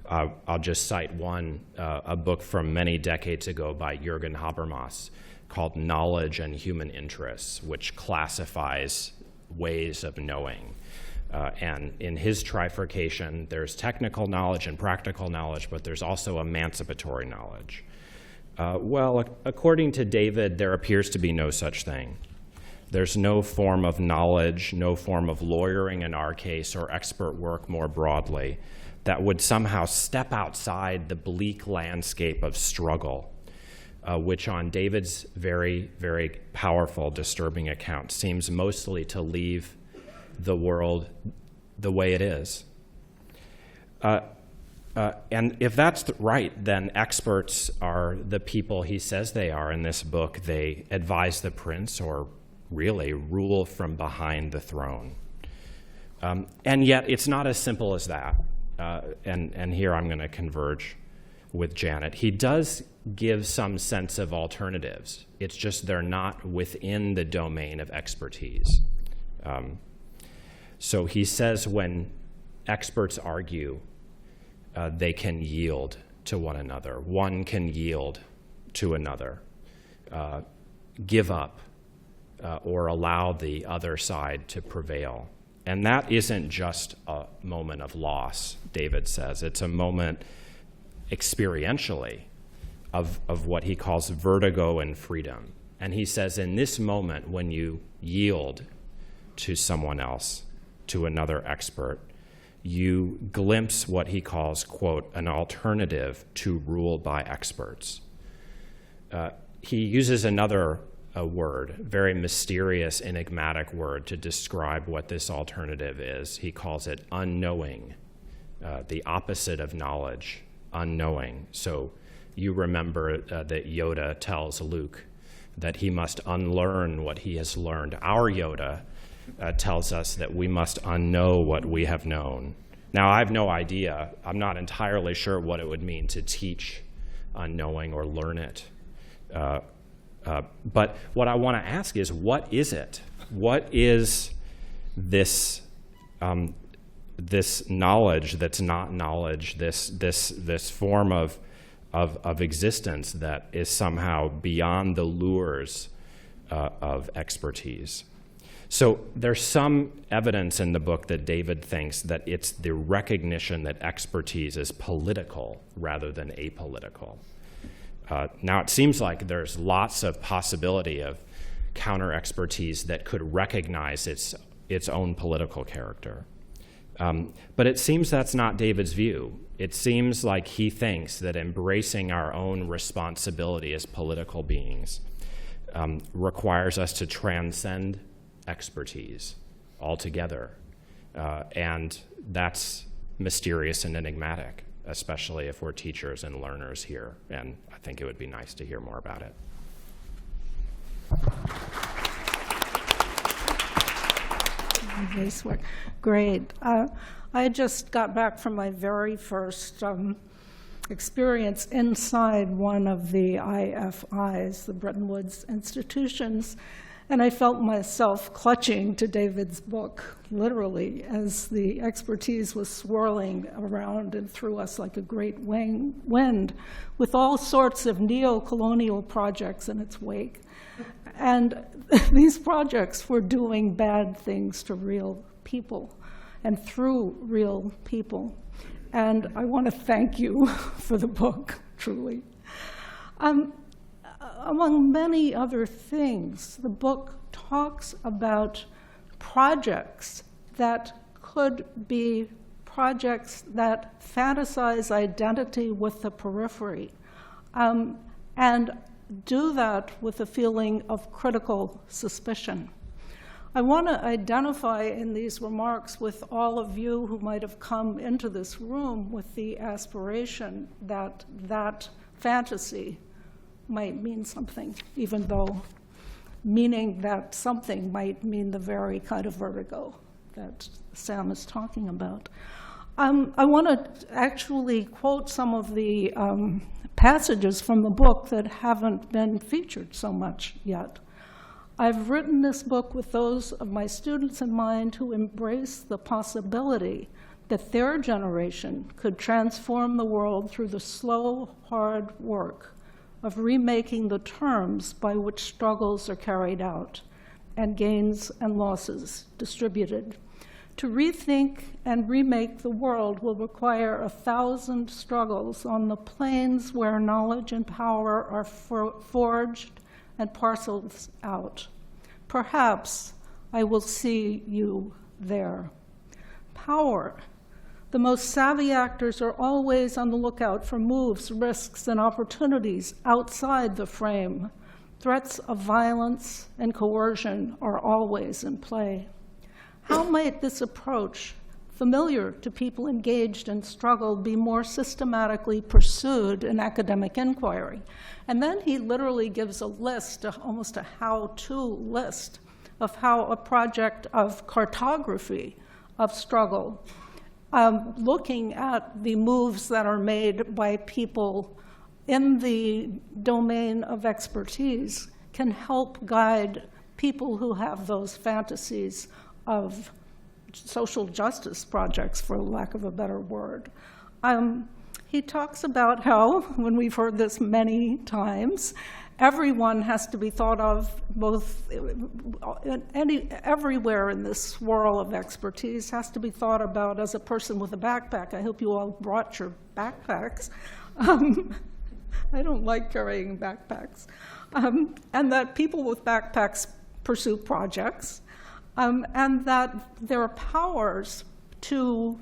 I'll just cite one, a book from many decades ago by Jürgen Habermas called Knowledge and Human Interests, which classifies ways of knowing. And in his trifurcation, there's technical knowledge and practical knowledge, but there's also emancipatory knowledge. Well, according to David, there appears to be no such thing. There's no form of knowledge, no form of lawyering in our case, or expert work more broadly, that would somehow step outside the bleak landscape of struggle, which on David's very, very powerful, disturbing account seems mostly to leave the world the way it is. And if that's right, then experts are the people he says they are in this book. They advise the prince, or really rule from behind the throne. And yet it's not as simple as that. And here I'm going to converge with Janet. He does give some sense of alternatives. It's just they're not within the domain of expertise. So he says when experts argue, they can yield to one another. One can yield to another, give up, or allow the other side to prevail. And that isn't just a moment of loss, David says. It's a moment experientially of what he calls vertigo and freedom. And he says in this moment, when you yield to someone else, to another expert, you glimpse what he calls, quote, an alternative to rule by experts. He uses another word, very mysterious, enigmatic word, to describe what this alternative is. He calls it unknowing, the opposite of knowledge, unknowing. So you remember that Yoda tells Luke that he must unlearn what he has learned. Our Yoda tells us that we must unknow what we have known. Now, I have no idea. I'm not entirely sure what it would mean to teach unknowing or learn it. But what I want to ask is, what is it? What is this this knowledge that's not knowledge? This form of existence that is somehow beyond the lures of expertise. So there's some evidence in the book that David thinks that it's the recognition that expertise is political rather than apolitical. Now, it seems like there's lots of possibility of counter-expertise that could recognize its own political character. But it seems that's not David's view. It seems like he thinks that embracing our own responsibility as political beings requires us to transcend expertise altogether. And that's mysterious and enigmatic, especially if we're teachers and learners here. And I think it would be nice to hear more about it. Nice work. Great. I just got back from my very first experience inside one of the IFIs, the Bretton Woods institutions, and I felt myself clutching to David's book, literally, as the expertise was swirling around and through us like a great wind, with all sorts of neo-colonial projects in its wake. And these projects were doing bad things to real people and through real people. And I want to thank you for the book, truly. Among many other things, the book talks about projects that could be projects that fantasize identity with the periphery, and do that with a feeling of critical suspicion. I want to identify in these remarks with all of you who might have come into this room with the aspiration that that fantasy might mean something, even though meaning that something might mean the very kind of vertigo that Sam is talking about. I want to actually quote some of the passages from the book that haven't been featured so much yet. I've written this book with those of my students in mind who embrace the possibility that their generation could transform the world through the slow, hard work of remaking the terms by which struggles are carried out and gains and losses distributed. To rethink and remake the world will require 1,000 struggles on the planes where knowledge and power are forged and parceled out. Perhaps I will see you there. Power. The most savvy actors are always on the lookout for moves, risks, and opportunities outside the frame. Threats of violence and coercion are always in play. How might this approach, familiar to people engaged in struggle, be more systematically pursued in academic inquiry? And then he literally gives a list, almost a how-to list, of how a project of cartography of struggle, looking at the moves that are made by people in the domain of expertise, can help guide people who have those fantasies of social justice projects, for lack of a better word. He talks about how, when we've heard this many times, everyone has to be thought of everywhere in this swirl of expertise has to be thought about as a person with a backpack. I hope you all brought your backpacks. I don't like carrying backpacks. And that people with backpacks pursue projects. And that their powers to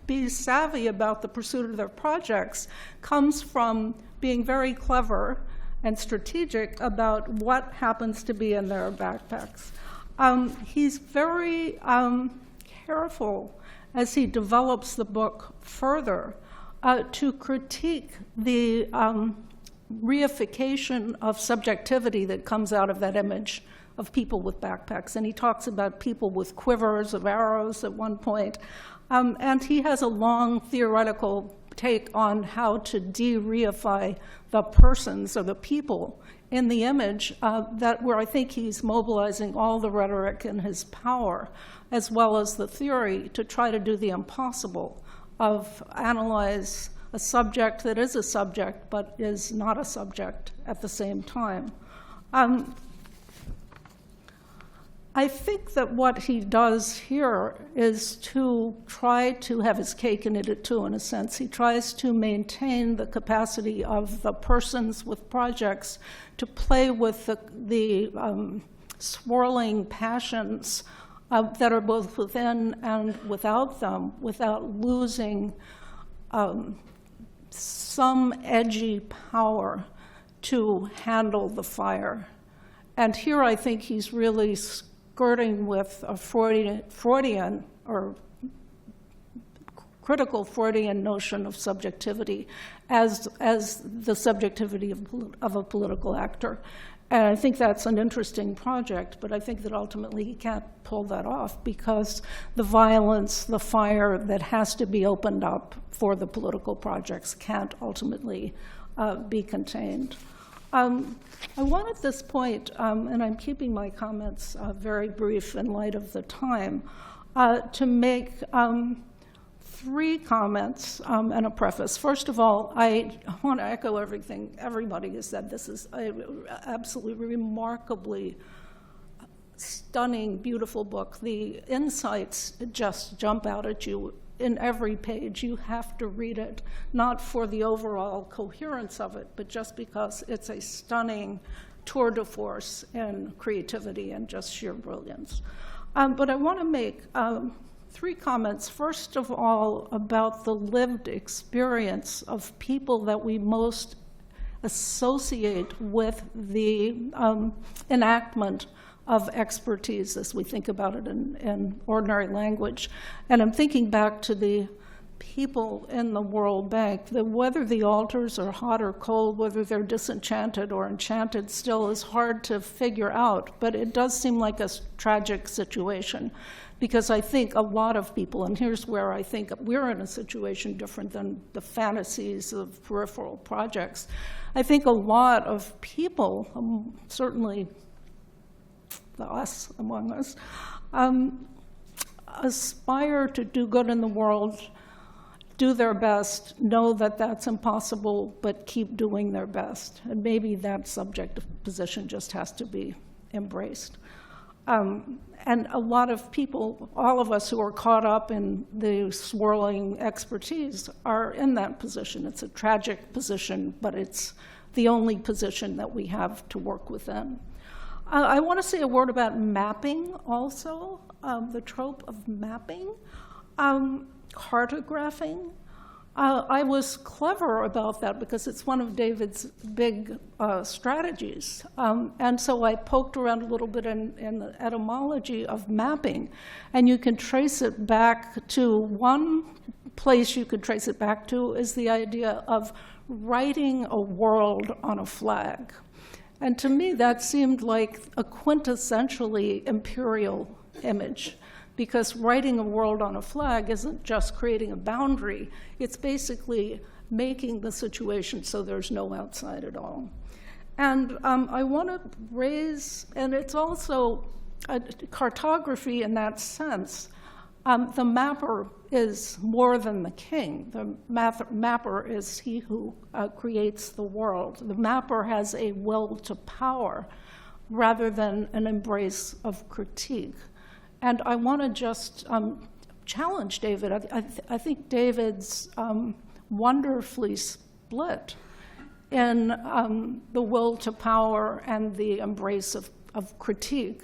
be savvy about the pursuit of their projects comes from being very clever and strategic about what happens to be in their backpacks. He's very careful as he develops the book further to critique the reification of subjectivity that comes out of that image of people with backpacks. And he talks about people with quivers of arrows at one point. And he has a long theoretical take on how to de-reify the persons or the people in the image, where I think he's mobilizing all the rhetoric and his power, as well as the theory, to try to do the impossible of analyze a subject that is a subject but is not a subject at the same time. I think that what he does here is to try to have his cake and eat it too, in a sense. He tries to maintain the capacity of the persons with projects to play with the swirling passions that are both within and without them, without losing some edgy power to handle the fire. And here I think he's really skirting with a Freudian or critical Freudian notion of subjectivity as the subjectivity of a political actor. And I think that's an interesting project, but I think that ultimately he can't pull that off because the violence, the fire that has to be opened up for the political projects can't ultimately be contained. I want at this point, and I'm keeping my comments very brief in light of the time, to make 3 comments and a preface. First of all, I want to echo everything everybody has said. This is an absolutely remarkably stunning, beautiful book. The insights just jump out at you in every page. You have to read it, not for the overall coherence of it, but just because it's a stunning tour de force in creativity and just sheer brilliance. But I want to make 3 comments. First of all, about the lived experience of people that we most associate with the enactment of expertise as we think about it in ordinary language. And I'm thinking back to the people in the World Bank, whether the altars are hot or cold, whether they're disenchanted or enchanted, still is hard to figure out. But it does seem like a tragic situation, because I think a lot of people, and here's where I think we're in a situation different than the fantasies of peripheral projects. I think a lot of people, certainly us among us, aspire to do good in the world, do their best, know that that's impossible, but keep doing their best. And maybe that subjective position just has to be embraced. And a lot of people, all of us who are caught up in the swirling expertise, are in that position. It's a tragic position, but it's the only position that we have to work within. I want to say a word about mapping also, the trope of mapping, cartographing. I was clever about that because it's one of David's big strategies. And so I poked around a little bit in the etymology of mapping. And you can trace it back to one place you could trace it back to is the idea of writing a world on a flag. And to me, that seemed like a quintessentially imperial image, because writing a world on a flag isn't just creating a boundary, it's basically making the situation so there's no outside at all. And I want to raise, and it's also a cartography in that sense. The mapper is more than the king. The mapper is he who creates the world. The mapper has a will to power rather than an embrace of critique. And I want to just challenge David. I think David's wonderfully split in the will to power and the embrace of critique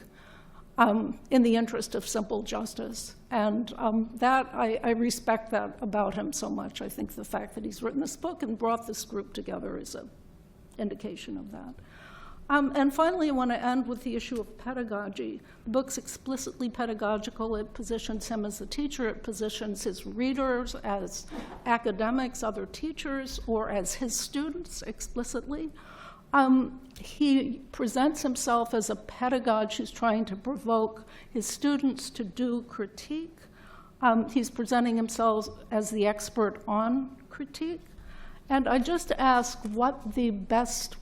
in the interest of simple justice. And I respect that about him so much. I think the fact that he's written this book and brought this group together is an indication of that. And finally, I want to end with the issue of pedagogy. The book's explicitly pedagogical. It positions him as a teacher. It positions his readers as academics, other teachers, or as his students explicitly. He presents himself as a pedagogue who's trying to provoke his students to do critique. He's presenting himself as the expert on critique. And I just ask what the best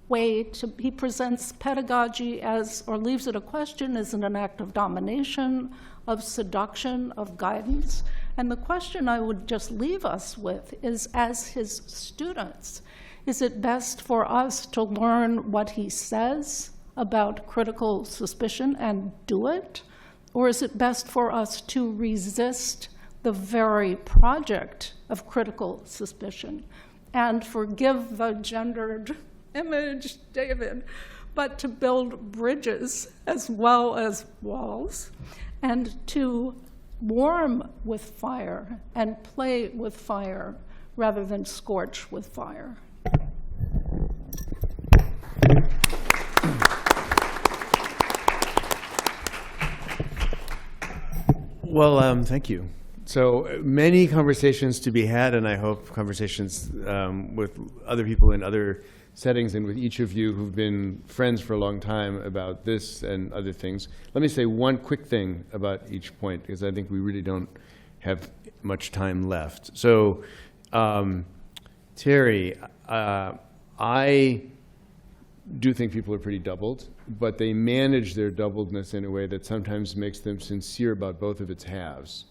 way he presents pedagogy as, or leaves it a question, is it an act of domination, of seduction, of guidance? And the question I would just leave us with is, as his students, is it best for us to learn what he says about critical suspicion and do it? Or is it best for us to resist the very project of critical suspicion and forgive the gendered image, David, but to build bridges as well as walls, and to warm with fire and play with fire rather than scorch with fire? Well, thank you. So many conversations to be had, and I hope conversations with other people in other settings and with each of you who've been friends for a long time about this and other things. Let me say one quick thing about each point, because I think we really don't have much time left. So, Terry, I do think people are pretty doubled, but they manage their doubledness in a way that sometimes makes them sincere about both of its halves.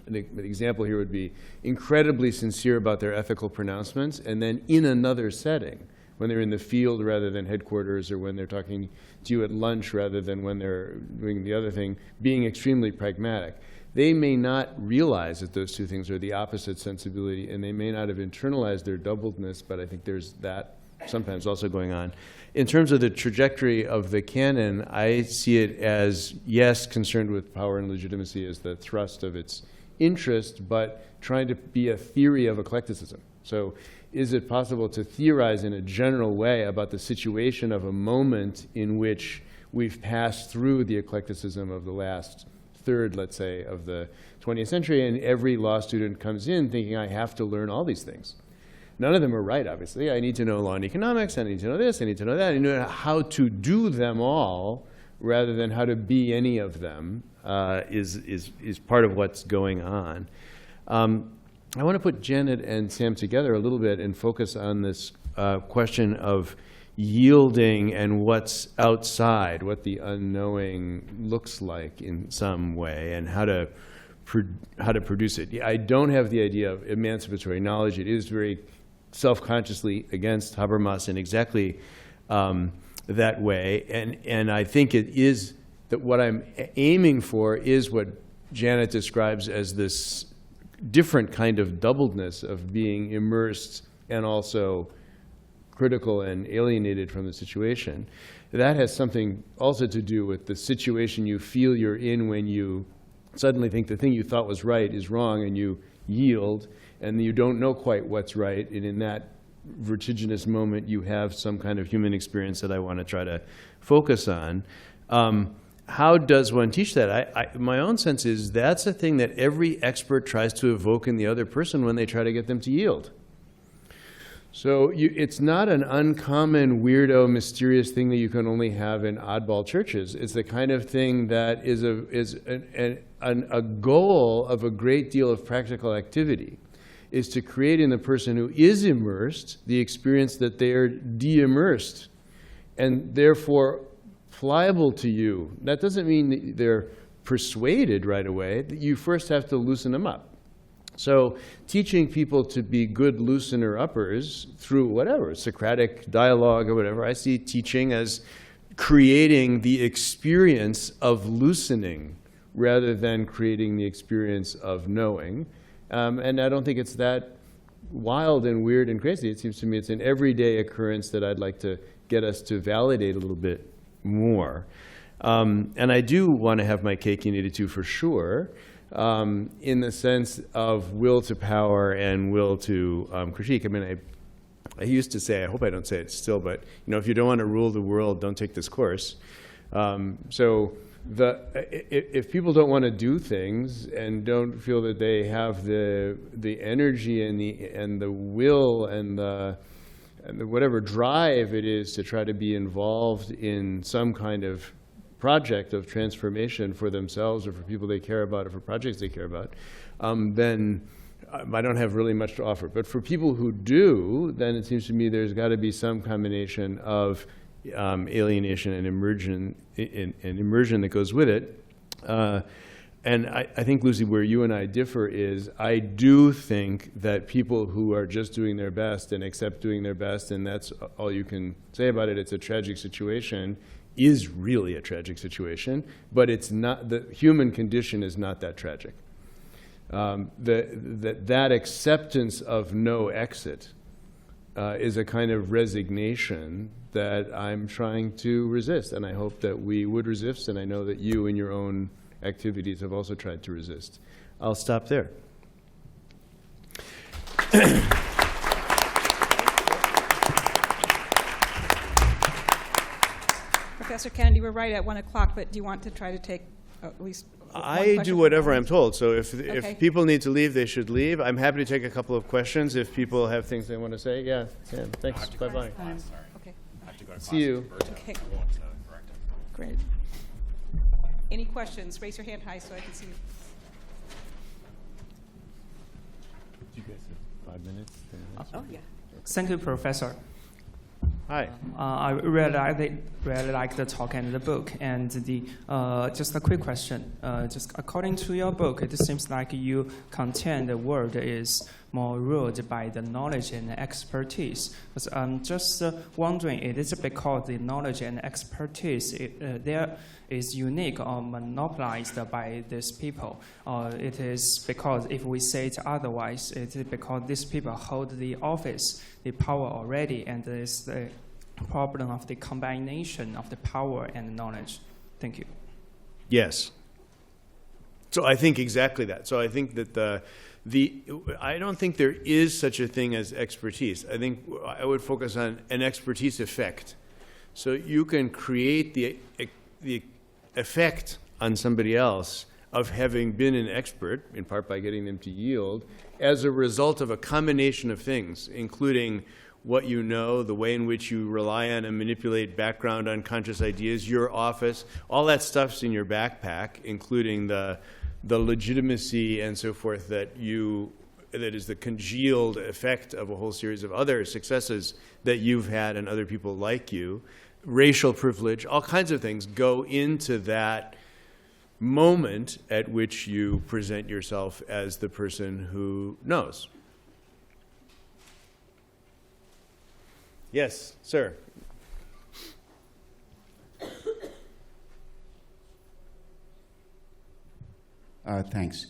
The example here would be incredibly sincere about their ethical pronouncements, and then in another setting, when they're in the field rather than headquarters, or when they're talking to you at lunch rather than when they're doing the other thing, being extremely pragmatic. They may not realize that those two things are the opposite sensibility, and they may not have internalized their doubledness, but I think there's that sometimes also going on. In terms of the trajectory of the canon, I see it as, yes, concerned with power and legitimacy as the thrust of its interest, but trying to be a theory of eclecticism. So is it possible to theorize in a general way about the situation of a moment in which we've passed through the eclecticism of the last third, let's say, of the 20th century, and every law student comes in thinking, I have to learn all these things. None of them are right, obviously. I need to know law and economics, I need to know this, I need to know that, I need to know how to do them all rather than how to be any of them is part of what's going on. I want to put Janet and Sam together a little bit and focus on this question of yielding and what's outside, what the unknowing looks like in some way, and how to produce it. I don't have the idea of emancipatory knowledge. It is very self-consciously against Habermas in exactly that way, and I think it is that what I'm aiming for is what Janet describes as this different kind of doubledness of being immersed and also critical and alienated from the situation. That has something also to do with the situation you feel you're in when you suddenly think the thing you thought was right is wrong, and you yield, and you don't know quite what's right, and in that vertiginous moment you have some kind of human experience that I want to try to focus on. How does one teach that? My own sense is that's a thing that every expert tries to evoke in the other person when they try to get them to yield. So it's not an uncommon, weirdo, mysterious thing that you can only have in oddball churches. It's the kind of thing that is a goal of a great deal of practical activity, is to create in the person who is immersed the experience that they are de-immersed and therefore pliable to you. That doesn't mean that they're persuaded right away. You first have to loosen them up. So teaching people to be good loosener-uppers through whatever, Socratic dialogue or whatever, I see teaching as creating the experience of loosening rather than creating the experience of knowing. And I don't think it's that wild and weird and crazy. It seems to me it's an everyday occurrence that I'd like to get us to validate a little bit more. And I do want to have my cake and eat it too, for sure. In the sense of will to power and will to critique. I mean, I used to say, I hope I don't say it still, but if you don't want to rule the world, don't take this course. So if people don't want to do things and don't feel that they have the energy and the will and the whatever drive it is to try to be involved in some kind of project of transformation for themselves or for people they care about or for projects they care about, then I don't have really much to offer. But for people who do, then it seems to me there's got to be some combination of alienation and immersion that goes with it. And I think, Lucie, where you and I differ is I do think that people who are just doing their best and accept doing their best, and that's all you can say about it, it's a tragic situation, is really a tragic situation, but it's not, the human condition is not that tragic. That acceptance of no exit is a kind of resignation that I'm trying to resist, and I hope that we would resist, and I know that you in your own activities have also tried to resist. I'll stop there. Professor Kennedy, we're right at 1 o'clock, but do you want to try to take at least one I question do from whatever the I'm told. So if Okay. people need to leave, they should leave. I'm happy to take a couple of questions if people have things they want to say. Yeah, Sam, thanks. Bye-bye. Okay, See you. okay. Great. Any questions? Raise your hand high so I can see you. You guys have 5 minutes? 10 minutes? Oh, yeah. Thank you, Professor. Hi. I really like the talk and the book. And just a quick question. Just according to your book, it seems like you contend the world is more ruled by the knowledge and expertise. But I'm just wondering, is it because the knowledge and expertise there is unique or monopolized by these people? Or it is because if we say it otherwise, it is because these people hold the office, the power already, and there's the problem of the combination of the power and knowledge. Thank you. Yes. So I think exactly that. So I think that I don't think there is such a thing as expertise. I think I would focus on an expertise effect. So you can create the effect on somebody else of having been an expert, in part by getting them to yield, as a result of a combination of things, including what you know, the way in which you rely on and manipulate background unconscious ideas, your office, all that stuff's in your backpack, including the legitimacy and so forth that is the congealed effect of a whole series of other successes that you've had and other people like you. Racial privilege, all kinds of things go into that moment at which you present yourself as the person who knows. Yes, sir. Thanks.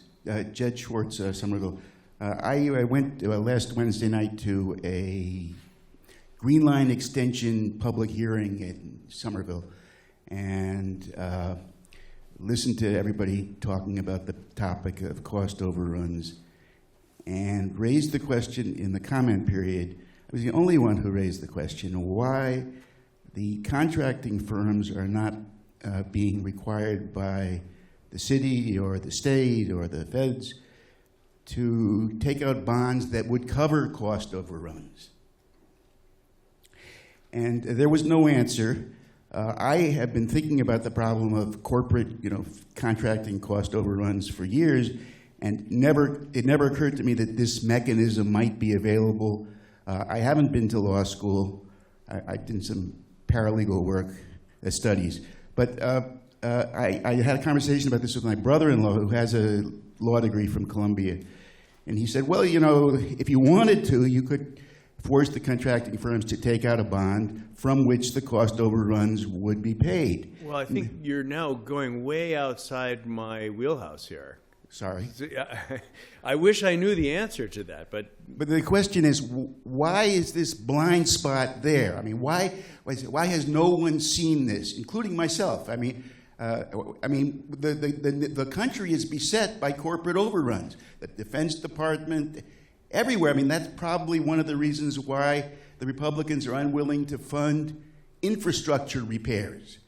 Jed Schwartz, Somerville. I went last Wednesday night to a Green Line Extension public hearing in Somerville and listened to everybody talking about the topic of cost overruns and raised the question in the comment period. I was the only one who raised the question why the contracting firms are not being required by the city or the state or the feds to take out bonds that would cover cost overruns. And there was no answer. I have been thinking about the problem of corporate, contracting cost overruns for years, and it never occurred to me that this mechanism might be available. I haven't been to law school. I did some paralegal work, studies. But I had a conversation about this with my brother-in-law, who has a law degree from Columbia. And he said, well, if you wanted to, you could force the contracting firms to take out a bond from which the cost overruns would be paid. Well, I think you're now going way outside my wheelhouse here. Sorry. I wish I knew the answer to that, but the question is, why is this blind spot there? I mean, why has no one seen this, including myself? The country is beset by corporate overruns. The Defense Department, everywhere. I mean, that's probably one of the reasons why the Republicans are unwilling to fund infrastructure repairs.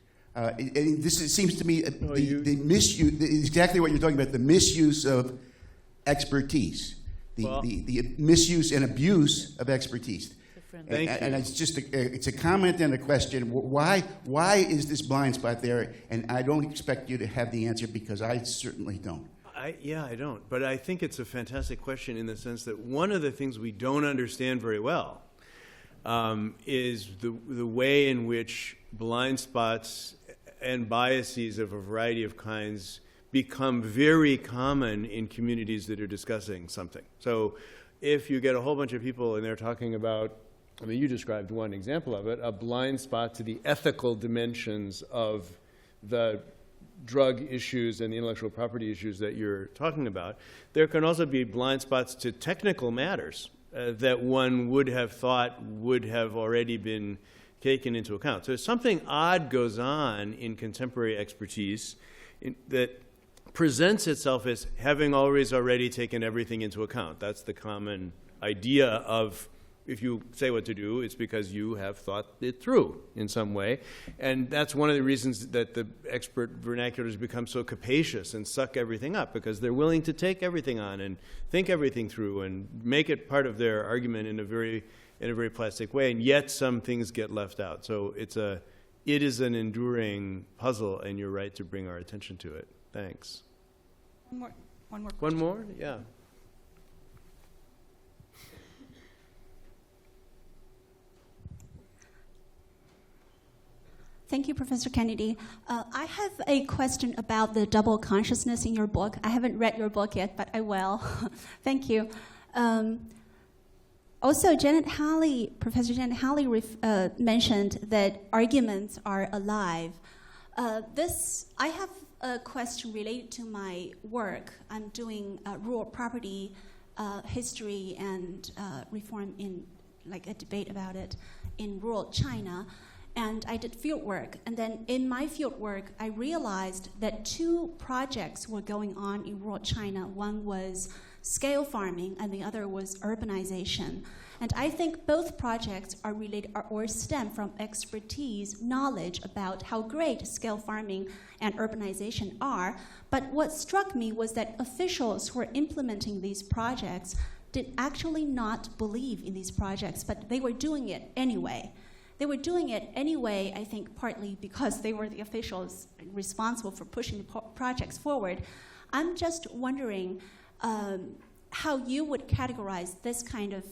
This seems to me the misuse, exactly what you're talking about, the misuse of expertise, the misuse and abuse of expertise. Thank you. And it's just it's a comment and a question. Why is this blind spot there? And I don't expect you to have the answer because I certainly don't. I don't. But I think it's a fantastic question in the sense that one of the things we don't understand very well is the way in which blind spots and biases of a variety of kinds become very common in communities that are discussing something. So if you get a whole bunch of people and they're talking about, you described one example of it, a blind spot to the ethical dimensions of the drug issues and the intellectual property issues that you're talking about, there can also be blind spots to technical matters that one would have thought would have already been taken into account. So something odd goes on in contemporary expertise that presents itself as having already taken everything into account. That's the common idea of, if you say what to do, it's because you have thought it through in some way. And that's one of the reasons that the expert vernaculars become so capacious and suck everything up, because they're willing to take everything on and think everything through and make it part of their argument in a very plastic way, and yet some things get left out. So it is an enduring puzzle, and you're right to bring our attention to it. Thanks. One more. One more? Yeah. Thank you, Professor Kennedy. I have a question about the double consciousness in your book. I haven't read your book yet, but I will. Thank you. Also, Professor Janet Halley mentioned that arguments are alive. I have a question related to my work. I'm doing rural property history and reform a debate about it in rural China. And I did field work. And then in my field work, I realized that two projects were going on in rural China. One was scale farming, and the other was urbanization. And I think both projects are related or stem from expertise, knowledge about how great scale farming and urbanization are. But what struck me was that officials who were implementing these projects did actually not believe in these projects, but they were doing it anyway. They were doing it anyway, I think, partly because they were the officials responsible for pushing the projects forward. I'm just wondering how you would categorize this kind of,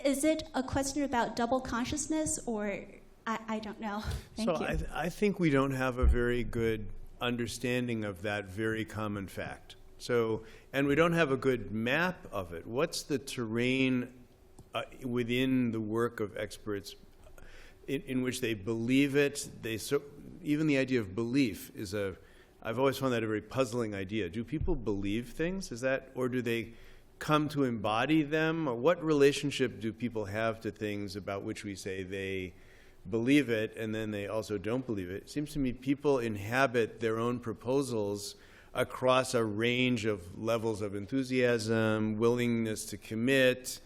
is it a question about double consciousness, or I don't know? Thank you. I think we don't have a very good understanding of that very common fact. So, and we don't have a good map of it. What's the terrain within the work of experts in which they believe it? Even the idea of belief is I've always found that a very puzzling idea. Do people believe things? Or do they come to embody them? Or what relationship do people have to things about which we say they believe it and then they also don't believe it? It seems to me people inhabit their own proposals across a range of levels of enthusiasm, willingness to commit,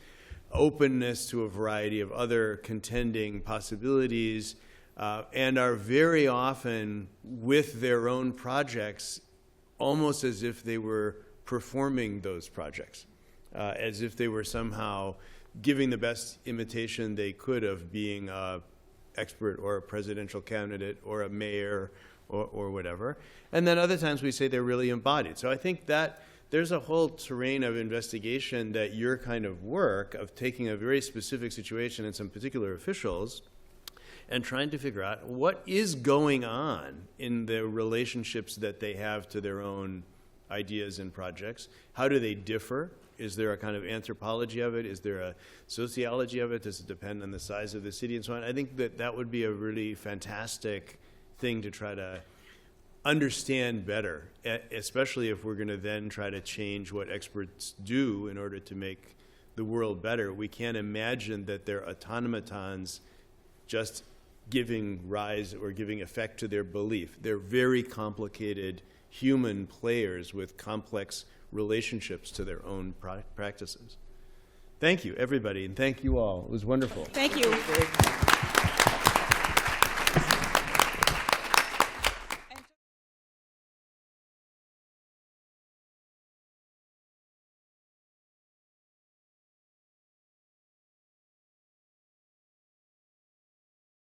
openness to a variety of other contending possibilities, and are very often with their own projects almost as if they were performing those projects, as if they were somehow giving the best imitation they could of being an expert or a presidential candidate or a mayor or whatever. And then other times we say they're really embodied. So I think that there's a whole terrain of investigation that your kind of work of taking a very specific situation and some particular officials and trying to figure out what is going on in the relationships that they have to their own ideas and projects. How do they differ? Is there a kind of anthropology of it? Is there a sociology of it? Does it depend on the size of the city and so on? I think that would be a really fantastic thing to try to understand better, especially if we're going to then try to change what experts do in order to make the world better. We can't imagine that they're automatons just giving rise or giving effect to their belief. They're very complicated human players with complex relationships to their own practices. Thank you, everybody, and thank you all. It was wonderful. Thank you.